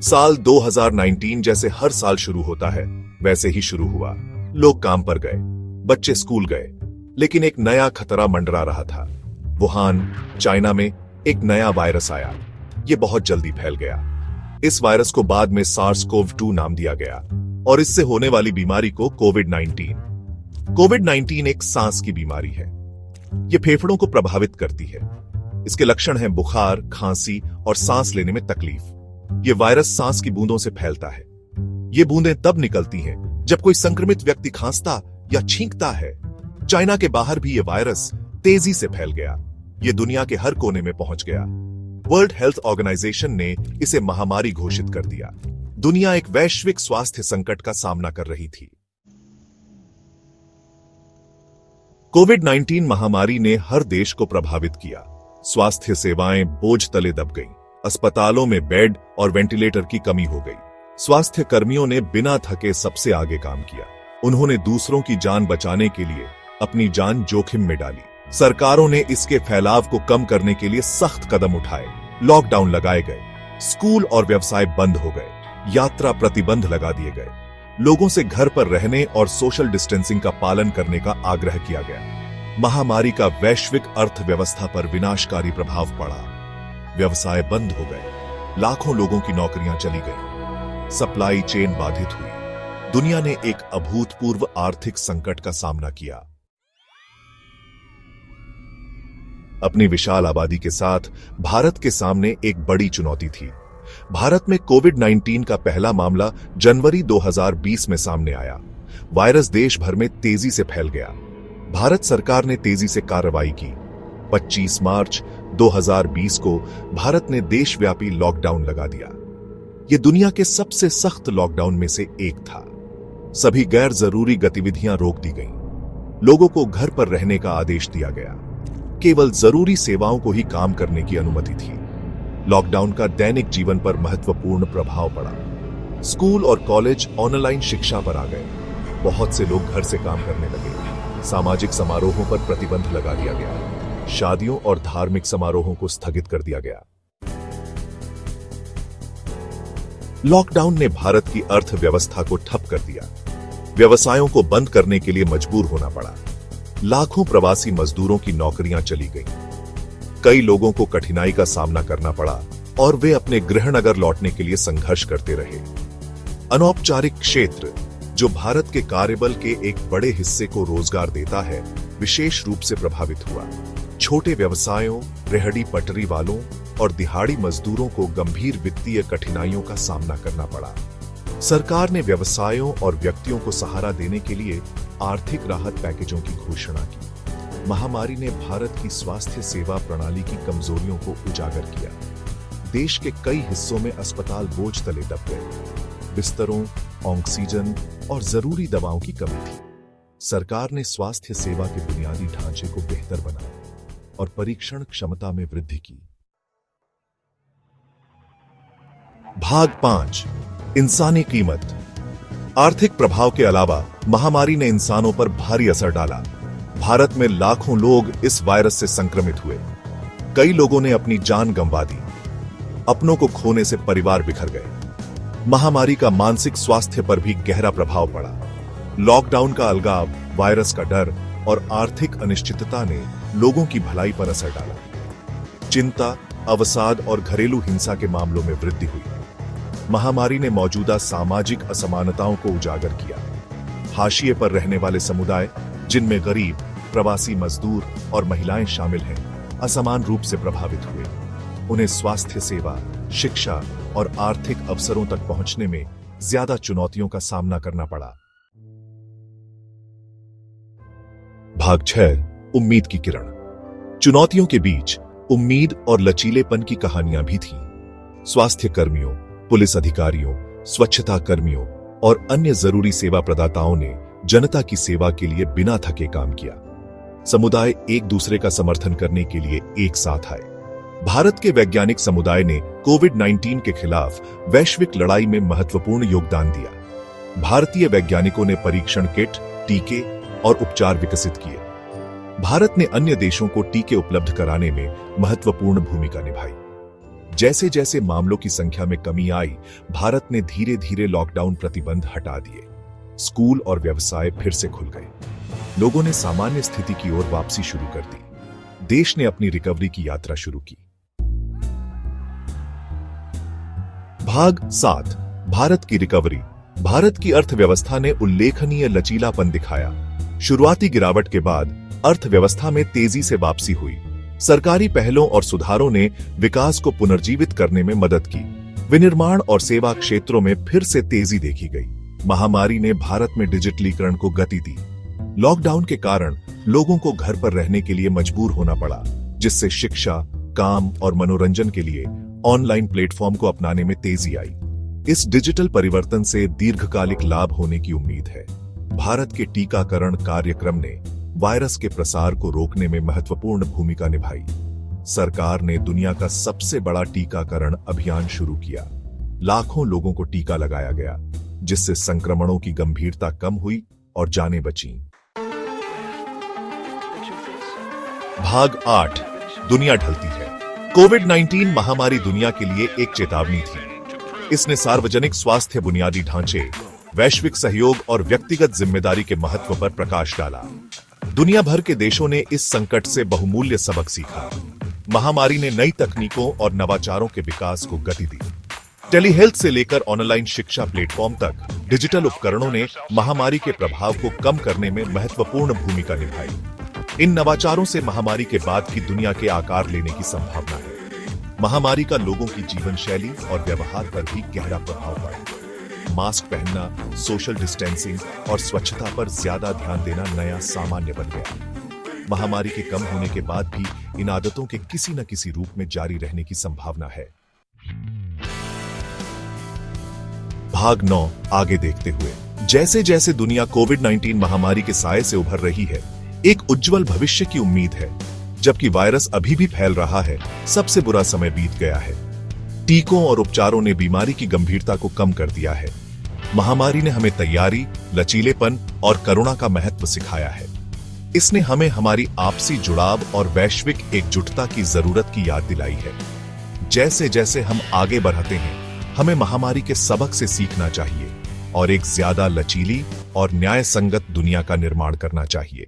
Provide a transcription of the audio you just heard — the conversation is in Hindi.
साल 2019 जैसे हर साल शुरू होता है वैसे ही शुरू हुआ। लोग काम पर गए, बच्चे स्कूल गए, लेकिन एक नया खतरा मंडरा रहा था। वुहान, चाइना में एक नया वायरस आया। ये बहुत जल्दी फैल गया। इस वायरस को बाद में SARS-CoV-2 नाम दिया गया और इससे होने वाली बीमारी को कोविड-19 एक सांस की बीमारी है। ये फेफड़ों को प्रभावित करती है। इसके लक्षण हैं बुखार, खांसी और सांस लेने में तकलीफ। ये वायरस सांस की बूंदों से फैलता है। ये बूंदें तब निकलती हैं जब कोई संक्रमित व्यक्ति खांसता या छींकता है। चाइना के बाहर भी ये वायरस तेजी से फैल गया। ये दुनिया के हर कोने में पहुंच गया। वर्ल्ड हेल्थ ऑर्गेनाइजेशन ने इसे महामारी घोषित कर दिया। दुनिया एक वैश्विक स्वास्थ्य संकट का सामना कर रही थी। कोविड-19 महामारी ने हर देश को प्रभावित किया। स्वास्थ्य सेवाएं बोझ तले दब गईं। अस्पतालों में बेड और वेंटिलेटर की कमी हो गई। स्वास्थ्य कर्मियों ने बिना थके सबसे आगे काम किया। उन्होंने दूसरों की जान बचाने के लिए अपनी जान जोखिम में डाली। सरकारों ने इसके फैलाव को कम करने के लिए सख्त कदम उठाए। लॉकडाउन लगाए गए, स्कूल और व्यवसाय बंद हो गए, यात्रा प्रतिबंध लगा दिए गए, लोगों से घर पर रहने और सोशल डिस्टेंसिंग का पालन करने का आग्रह किया गया। महामारी का वैश्विक अर्थव्यवस्था पर विनाशकारी प्रभाव पड़ा। व्यवसाय बंद हो गए, लाखों लोगों की नौकरियां चली गईं, सप्लाई चेन बाधित हुई। दुनिया ने एक अभूतपूर्व आर्थिक संकट का सामना किया। अपनी विशाल आबादी के साथ भारत के सामने एक बड़ी चुनौती थी। भारत में कोविड-19 का पहला मामला जनवरी 2020 में सामने आया। वायरस देश भर में तेजी से फैल गया। भारत सरकार ने तेजी से कार्रवाई की। 25 मार्च 2020 को भारत ने देशव्यापी लॉकडाउन लगा दिया। यह दुनिया के सबसे सख्त लॉकडाउन में से एक था। सभी गैर जरूरी गतिविधियां रोक दी गईं। लोगों को घर पर रहने का आदेश दिया गया। केवल जरूरी सेवाओं को ही काम करने की अनुमति थी। लॉकडाउन का दैनिक जीवन पर महत्वपूर्ण प्रभाव पड़ा। स्कूल और कॉलेज ऑनलाइन शिक्षा पर आ गए। बहुत से लोग घर से काम करने लगे। सामाजिक समारोहों पर प्रतिबंध लगा दिया गया। शादियों और धार्मिक समारोहों को स्थगित कर दिया गया। लॉकडाउन ने भारत की अर्थव्यवस्था को ठप कर दिया। व्यवसायों को बंद करने के लिए मजबूर होना पड़ा। लाखों प्रवासी मजदूरों की नौकरियां चली गईं। कई लोगों को कठिनाई का सामना करना पड़ा और वे अपने गृहनगर लौटने के लिए संघर्ष करते रहे। अनौपचारिक क्षेत्र, जो भारत के कार्यबल के एक बड़े हिस्से को रोजगार देता है, विशेष रूप से प्रभावित हुआ। छोटे व्यवसायों, रेहड़ी पटरी वालों और दिहाड़ी मजदूरों को गंभीर वित्तीय कठिनाइयों का सामना करना पड़ा। सरकार ने व्यवसायों और व्यक्तियों को सहारा देने के लिए आर्थिक राहत पैकेजों की घोषणा की। महामारी ने भारत की स्वास्थ्य सेवा प्रणाली की कमजोरियों को उजागर किया। देश के कई हिस्सों में अस्पताल बोझ तले दब गए। बिस्तरों, ऑक्सीजन और जरूरी दवाओं की कमी थी। सरकार ने स्वास्थ्य सेवा के बुनियादी ढांचे को बेहतर बनाया और परीक्षण क्षमता में वृद्धि की। भाग 5, इंसानी कीमत। आर्थिक प्रभाव के अलावा महामारी ने इंसानों पर भारी असर डाला। भारत में लाखों लोग इस वायरस से संक्रमित हुए। कई लोगों ने अपनी जान गंवा दी। अपनों को खोने से परिवार बिखर गए। महामारी का मानसिक स्वास्थ्य पर भी गहरा प्रभाव पड़ा। लॉकडाउन का अलगाव, वायरस का डर और आर्थिक अनिश्चितता ने लोगों की भलाई पर असर डाला। चिंता, अवसाद और घरेलू हिंसा के मामलों में वृद्धि हुई। महामारी ने मौजूदा सामाजिक असमानताओं को उजागर किया। हाशिए पर रहने वाले समुदाय, जिनमें गरीब, प्रवासी मजदूर और महिलाएं शामिल हैं, असमान रूप से प्रभावित हुए। उन्हें स्वास्थ्य सेवा, शिक्षा और आर्थिक अवसरों तक पहुंचने में ज्यादा चुनौतियों का सामना करना पड़ा। भाग 6, उम्मीद की किरण। चुनौतियों के बीच उम्मीद और लचीलेपन की कहानियां भी थीं। स्वास्थ्य कर्मियों, पुलिस अधिकारियों, स्वच्छता कर्मियों और अन्य जरूरी सेवा प्रदाताओं ने जनता की सेवा के लिए बिना थके काम किया। समुदाय एक दूसरे का समर्थन करने के लिए एक साथ आए। भारत के वैज्ञानिक समुदाय ने कोविड-19 के खिलाफ वैश्विक लड़ाई में महत्वपूर्ण योगदान दिया। भारतीय वैज्ञानिकों ने परीक्षण किट, टीके और उपचार विकसित किए। भारत ने अन्य देशों को टीके उपलब्ध कराने में महत्वपूर्ण भूमिका निभाई। जैसे जैसे मामलों की संख्या में कमी आई, भारत ने धीरे धीरे लॉकडाउन प्रतिबंध हटा दिए। स्कूल और व्यवसाय फिर से खुल गए। लोगों ने सामान्य स्थिति की ओर वापसी शुरू कर दी। देश ने अपनी रिकवरी की यात्रा शुरू की। भाग 7, भारत की रिकवरी। भारत की अर्थव्यवस्था ने उल्लेखनीय लचीलापन दिखाया। शुरुआती गिरावट के बाद अर्थव्यवस्था में तेजी से वापसी हुई। सरकारी पहलों और सुधारों ने विकास को पुनर्जीवित करने में मदद की। विनिर्माण और सेवा क्षेत्रों में फिर से तेजी देखी गई। महामारी ने भारत में डिजिटलीकरण को गति दी। लॉकडाउन के कारण लोगों को घर पर रहने के लिए मजबूर होना पड़ा, जिससे शिक्षा, काम और मनोरंजन के लिए ऑनलाइन प्लेटफॉर्म को अपनाने में तेजी आई। इस डिजिटल परिवर्तन से दीर्घकालिक लाभ होने की उम्मीद है। भारत के टीकाकरण कार्यक्रम ने वायरस के प्रसार को रोकने में महत्वपूर्ण भूमिका निभाई। सरकार ने दुनिया का सबसे बड़ा टीकाकरण अभियान शुरू किया। लाखों लोगों को टीका लगाया गया, जिससे संक्रमणों की गंभीरता कम हुई और जानें बचीं। भाग 8, दुनिया ढलती है। कोविड-19 महामारी दुनिया के लिए एक चेतावनी थी। इसने सार्वजनिक स्वास्थ्य बुनियादी ढांचे, वैश्विक सहयोग और व्यक्तिगत जिम्मेदारी के महत्व पर प्रकाश डाला। दुनिया भर के देशों ने इस संकट से बहुमूल्य सबक सीखा। महामारी ने नई तकनीकों और नवाचारों के विकास को गति दी। टेलीहेल्थ से लेकर ऑनलाइन शिक्षा प्लेटफॉर्म तक डिजिटल उपकरणों ने महामारी के प्रभाव को कम करने में महत्वपूर्ण भूमिका निभाई। इन नवाचारों से महामारी के बाद की दुनिया के आकार लेने की संभावना है। महामारी का लोगों की जीवन शैली और व्यवहार पर भी गहरा प्रभाव पड़ा। मास्क पहनना, सोशल डिस्टेंसिंग और स्वच्छता पर ज्यादा ध्यान देना नया सामान्य बन गया। महामारी के कम होने के बाद भी इन आदतों के किसी न किसी रूप में जारी रहने की संभावना है। भाग 9, आगे देखते हुए। जैसे जैसे दुनिया कोविड-19 महामारी के साए से उभर रही है, एक उज्जवल भविष्य की उम्मीद है। जबकि वायरस अभी भी फैल रहा है, सबसे बुरा समय बीत गया है। टीकों और उपचारों ने बीमारी की गंभीरता को कम कर दिया है। महामारी ने हमें तैयारी, लचीलेपन और करुणा का महत्व सिखाया है। इसने हमें हमारी आपसी जुड़ाव और वैश्विक एकजुटता की जरूरत की याद दिलाई है। जैसे जैसे हम आगे बढ़ते हैं, हमें महामारी के सबक से सीखना चाहिए और एक ज्यादा लचीली और न्याय संगत दुनिया का निर्माण करना चाहिए।